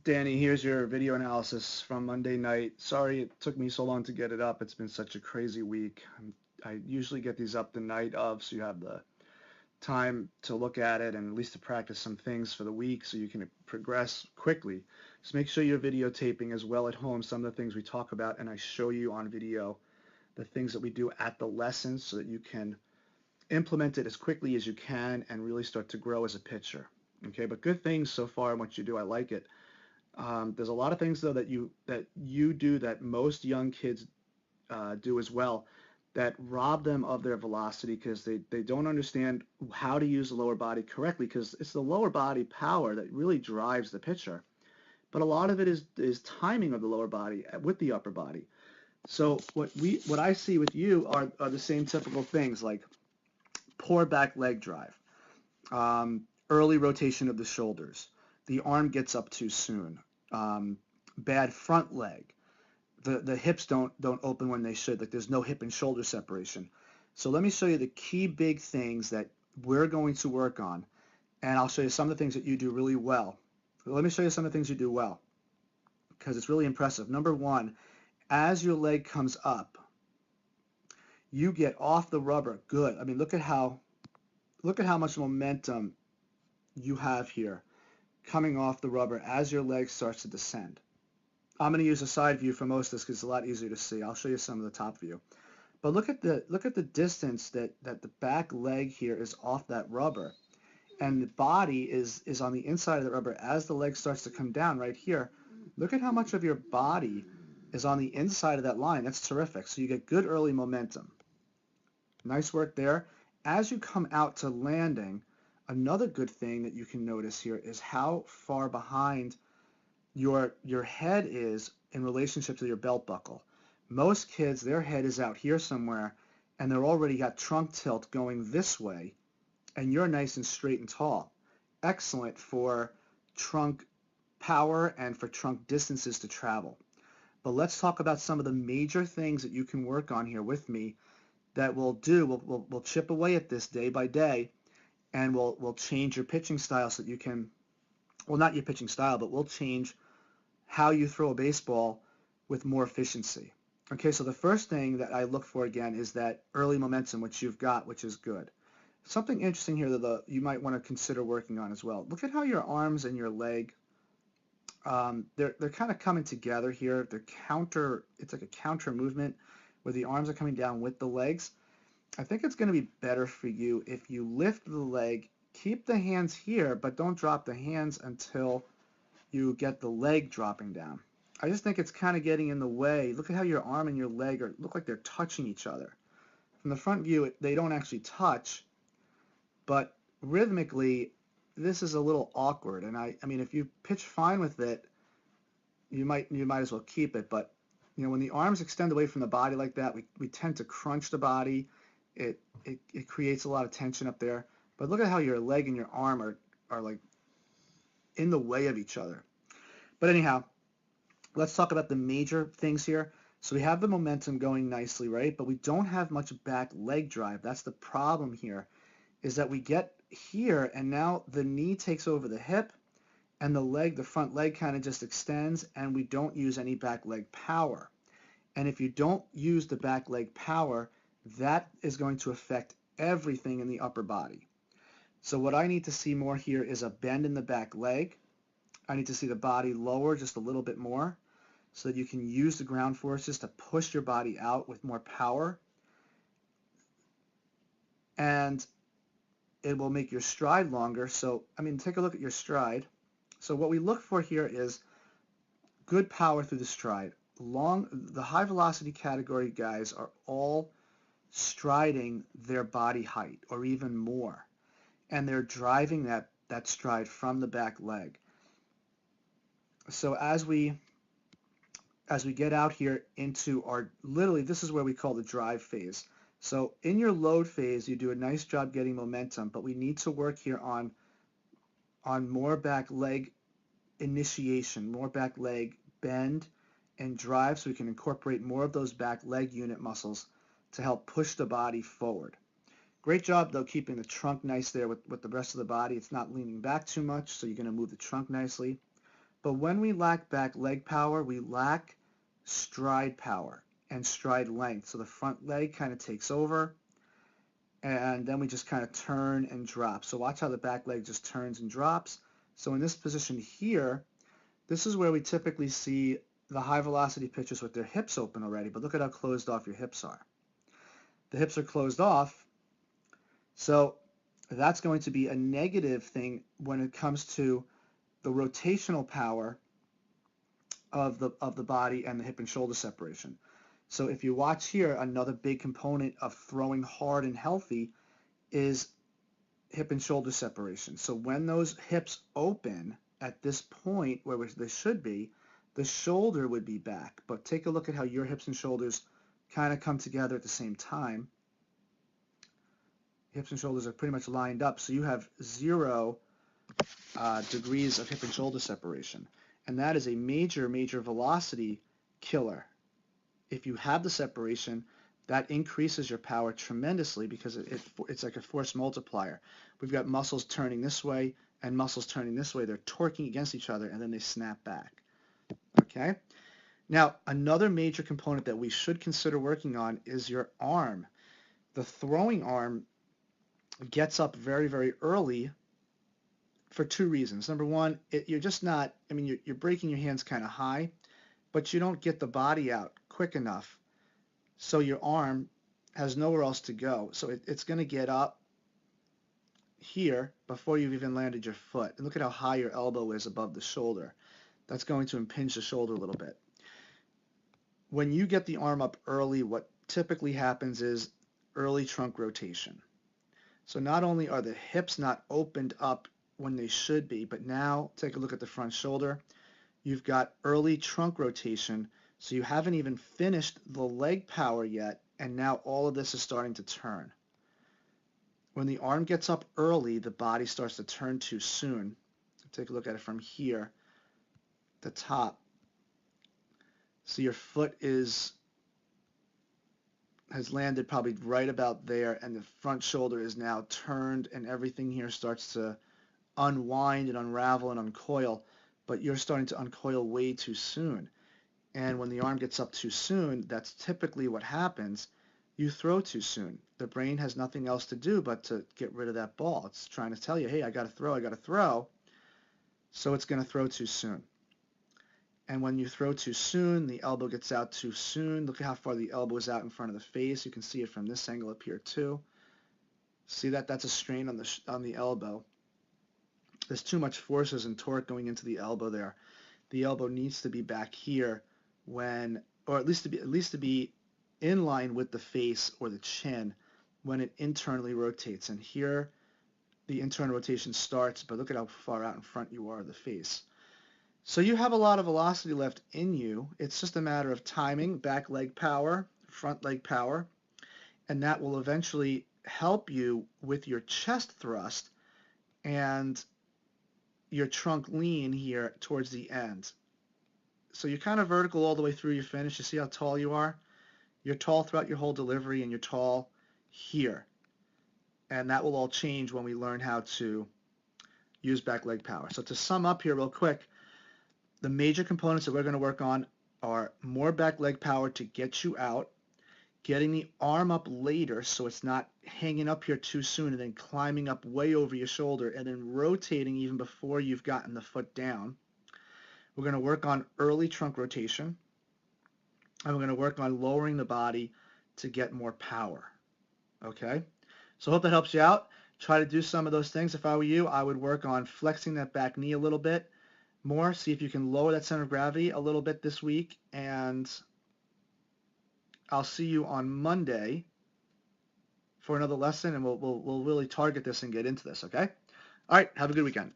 Danny, here's your video analysis from Monday night. Sorry it took me so long to get it up. It's been such a crazy week. I usually get these up the night of, so you have the time to look at it and at least to practice some things for the week so you can progress quickly. Just make sure you're videotaping as well at home some of the things we talk about, and I show you on video the things that we do at the lessons so that you can implement it as quickly as you can and really start to grow as a pitcher. Okay, but good things so far in what you do. I like it. There's a lot of things though that you do that most young kids do as well that rob them of their velocity because they don't understand how to use the lower body correctly because it's the lower body power that really drives the pitcher. But a lot of it is timing of the lower body with the upper body. So what I see with you are the same typical things like poor back leg drive, early rotation of the shoulders, the arm gets up too soon, bad front leg, the hips don't open when they should, like there's no hip and shoulder separation. So let me show you the key big things that we're going to work on, and I'll show you some of the things that you do really well. Let me show you some of the things you do well because it's really impressive. Number one, as your leg comes up, you get off the rubber. Good. I mean, look at how much momentum you have here coming off the rubber as your leg starts to descend. I'm going to use a side view for most of this because it's a lot easier to see. I'll show you some of the top view. But look at the distance that the back leg here is off that rubber. And the body is on the inside of the rubber as the leg starts to come down right here. Look at how much of your body is on the inside of that line. That's terrific. So you get good early momentum. Nice work there. As you come out to landing, another good thing that you can notice here is how far behind your head is in relationship to your belt buckle. Most kids, their head is out here somewhere, and they're already got trunk tilt going this way, and you're nice and straight and tall. Excellent for trunk power and for trunk distances to travel. But let's talk about some of the major things that you can work on here with me that we'll chip away at this day by day, and we'll change your pitching style so that you can, well, not your pitching style, but we'll change how you throw a baseball with more efficiency. Okay, so the first thing that I look for again is that early momentum, which you've got, which is good. Something interesting here that you might want to consider working on as well. Look at how your arms and your leg, they're kind of coming together here. It's like a counter movement where the arms are coming down with the legs. I think it's going to be better for you if you lift the leg, keep the hands here, but don't drop the hands until you get the leg dropping down. I just think it's kind of getting in the way. Look at how your arm and your leg look like they're touching each other. From the front view, they don't actually touch, but rhythmically, this is a little awkward. And I mean, if you pitch fine with it, you might as well keep it. But when the arms extend away from the body like that, we tend to crunch the body. It creates a lot of tension up there. But look at how your leg and your arm are like in the way of each other. But anyhow, let's talk about the major things here. So we have the momentum going nicely, right? But we don't have much back leg drive. That's the problem here, is that we get here and now the knee takes over the hip and the front leg kind of just extends, and we don't use any back leg power. And if you don't use the back leg power, that is going to affect everything in the upper body. So what I need to see more here is a bend in the back leg. I need to see the body lower just a little bit more so that you can use the ground forces to push your body out with more power. And it will make your stride longer. So, I mean, take a look at your stride. So what we look for here is good power through the stride. The high velocity category guys are all striding their body height or even more. And they're driving that stride from the back leg. So as we get out here into literally this is where we call the drive phase. So in your load phase, you do a nice job getting momentum, but we need to work here on more back leg initiation, more back leg bend and drive so we can incorporate more of those back leg unit muscles to help push the body forward. Great job, though, keeping the trunk nice there with the rest of the body. It's not leaning back too much, so you're going to move the trunk nicely. But when we lack back leg power, we lack stride power and stride length. So the front leg kind of takes over, and then we just kind of turn and drop. So watch how the back leg just turns and drops. So in this position here, this is where we typically see the high velocity pitchers with their hips open already, but look at how closed off your hips are. The hips are closed off, so that's going to be a negative thing when it comes to the rotational power of the body and the hip and shoulder separation. So if you watch here, another big component of throwing hard and healthy is hip and shoulder separation. So when those hips open at this point where they should be, the shoulder would be back. But take a look at how your hips and shoulders kind of come together at the same time. Hips and shoulders are pretty much lined up, so you have 0 degrees of hip and shoulder separation. And that is a major, major velocity killer. If you have the separation, that increases your power tremendously because it's like a force multiplier. We've got muscles turning this way and muscles turning this way. They're torquing against each other, and then they snap back. Okay? Now, another major component that we should consider working on is your arm. The throwing arm gets up very, very early for 2 reasons. Number one, you're just not, I mean, you're breaking your hands kind of high, but you don't get the body out quick enough. So your arm has nowhere else to go. So it's going to get up here before you've even landed your foot. And look at how high your elbow is above the shoulder. That's going to impinge the shoulder a little bit. When you get the arm up early, what typically happens is early trunk rotation. So not only are the hips not opened up when they should be, but now take a look at the front shoulder. You've got early trunk rotation, so you haven't even finished the leg power yet, and now all of this is starting to turn. When the arm gets up early, the body starts to turn too soon. Take a look at it from here, the top. So your foot has landed probably right about there, and the front shoulder is now turned, and everything here starts to unwind and unravel and uncoil, but you're starting to uncoil way too soon. And when the arm gets up too soon, that's typically what happens. You throw too soon. The brain has nothing else to do but to get rid of that ball. It's trying to tell you, hey, I got to throw. So it's going to throw too soon. And when you throw too soon, the elbow gets out too soon. Look at how far the elbow is out in front of the face. You can see it from this angle up here too. See that? That's a strain on the elbow. There's too much forces and torque going into the elbow there. The elbow needs to be back here when, or at least to be in line with the face or the chin when it internally rotates. And here the internal rotation starts, but look at how far out in front you are of the face. So you have a lot of velocity left in you. It's just a matter of timing, back leg power, front leg power, and that will eventually help you with your chest thrust and your trunk lean here towards the end. So you're kind of vertical all the way through your finish. You see how tall you are? You're tall throughout your whole delivery, and you're tall here. And that will all change when we learn how to use back leg power. So to sum up here real quick, the major components that we're going to work on are more back leg power to get you out, getting the arm up later so it's not hanging up here too soon and then climbing up way over your shoulder and then rotating even before you've gotten the foot down. We're going to work on early trunk rotation, and we're going to work on lowering the body to get more power. Okay? So I hope that helps you out. Try to do some of those things. If I were you, I would work on flexing that back knee a little bit more. See if you can lower that center of gravity a little bit this week, and I'll see you on Monday for another lesson, and we'll really target this and get into this, okay? All right, have a good weekend.